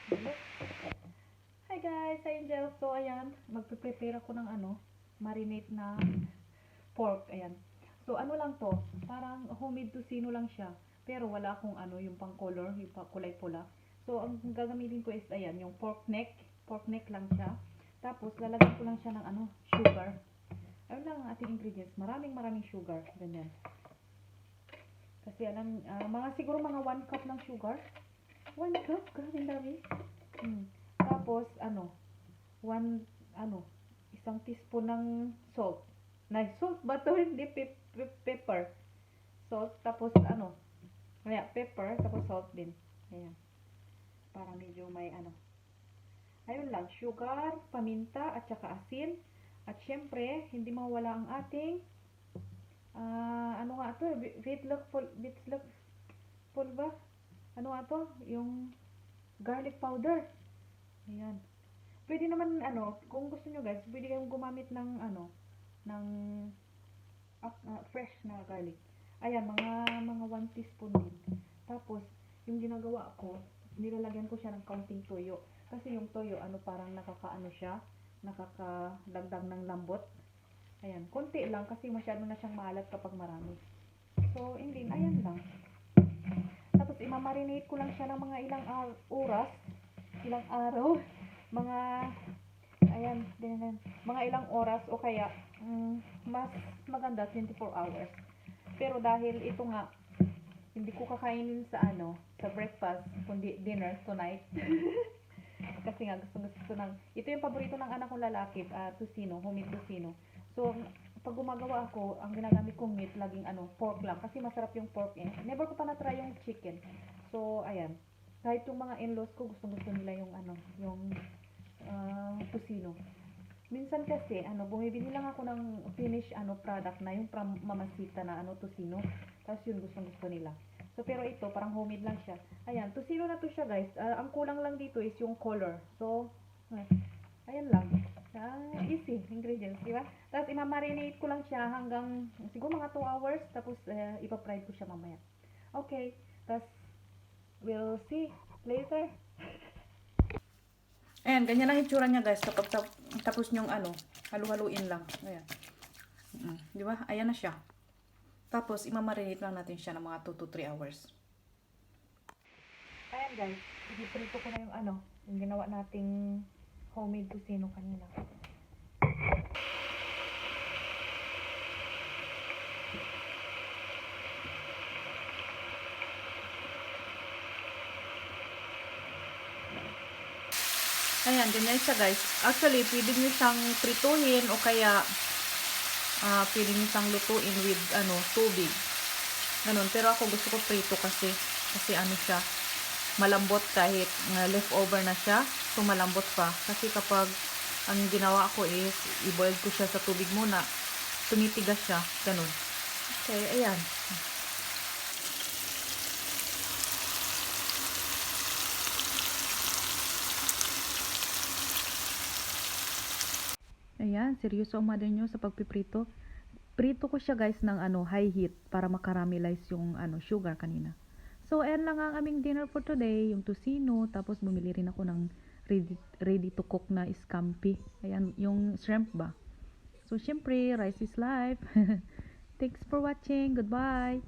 Hi guys, sa Angel. So ayan, magpe-prepare ako ng marinate na pork. Ayan. So ano lang to, parang homemade tocino lang siya. Pero wala akong yung pang color, yung pang kulay pula. So ang gagamitin ko is ayan, yung pork neck. Pork neck lang siya. Tapos lalagyan ko lang siya ng sugar. Ayun lang ang ating ingredients. Maraming sugar. Ganyan. Kasi mga siguro mga 1 cup ng sugar. 1 cup? Grabe dami. Tapos, one, isang teaspoon ng salt. Salt ba to? Hindi, pepper. Salt, tapos, kaya, pepper, tapos salt din. Ayan. Para medyo may, ayun lang, sugar, paminta, at saka asin. At syempre, hindi mawala ang ating, ano nga to, bitlog pulba. Ano nga to? Yung garlic powder. Ayan. Pwede naman kung gusto nyo guys, pwede kayong gumamit ng ng fresh na garlic. Ayan, mga 1 teaspoon din. Tapos, yung ginagawa ko, nilalagyan ko siya ng kaunting toyo. Kasi yung toyo, parang nakakaano siya, nakakadagdag ng lambot. Ayan, konti lang kasi masyado na siyang maalat kapag marami. So, hindi, ayan lang. Tapos, imamarinate ko lang siya ng mga ilang oras, ilang araw, mga ayan, ganyan, mga ilang oras o kaya mas maganda 24 hours. Pero dahil ito nga hindi ko kakainin sa sa breakfast kundi dinner tonight. Kasi nga gusto ng ito yung paborito ng anak kong lalaki, tocino, homemade tocino. So pag gumagawa ako, ang ginagamit kong meat laging pork lang kasi masarap yung pork eh. Never ko pa na-try yung chicken. So ayan, kahit yung mga in-laws ko gusto nila yung yung tocino. Minsan kasi bumibili lang ako ng finished product na yung from Mamasita na tocino. Tapos yun gusto nila. So pero ito parang homemade lang siya. Ayan, tocino na to siya guys. Ang kulang lang dito is yung color. So ayan lang. Easy ingredients, di ba? Tapos imamarinate ko lang siya hanggang siguro mga 2 hours tapos ipa-fry ko siya mamaya. Okay. Tapos we'll see later. Ayan, ganyan lang itsura niya guys kapag tapos nyong halu-haluin lang. Ayan. Di ba? Ayan na siya. Tapos, imamarinate lang natin siya ng mga 2 to 3 hours. Ayan guys, ipiprito ko na yung yung ginawa nating homemade tocino kanina. Ayan, ganyan siya guys. Actually, pwede nyo siyang prituhin o kaya pwede nyo siyang lutuin with tubig. Ganun. Pero ako gusto ko prito kasi siya, malambot kahit leftover na siya. So, malambot pa. Kasi kapag ang ginawa ko is, i-boil ko siya sa tubig muna. Tumitigas siya. Ganun. Okay, ayan. Ayan, seryoso ang mother nyo sa pagpiprito. Prito ko siya guys ng high heat para makaramelize yung sugar kanina. So, ayan lang ang aming dinner for today, yung tocino, tapos bumili rin ako ng ready to cook na scampi. Ayan, yung shrimp ba. So, syempre, rice is life. Thanks for watching. Goodbye.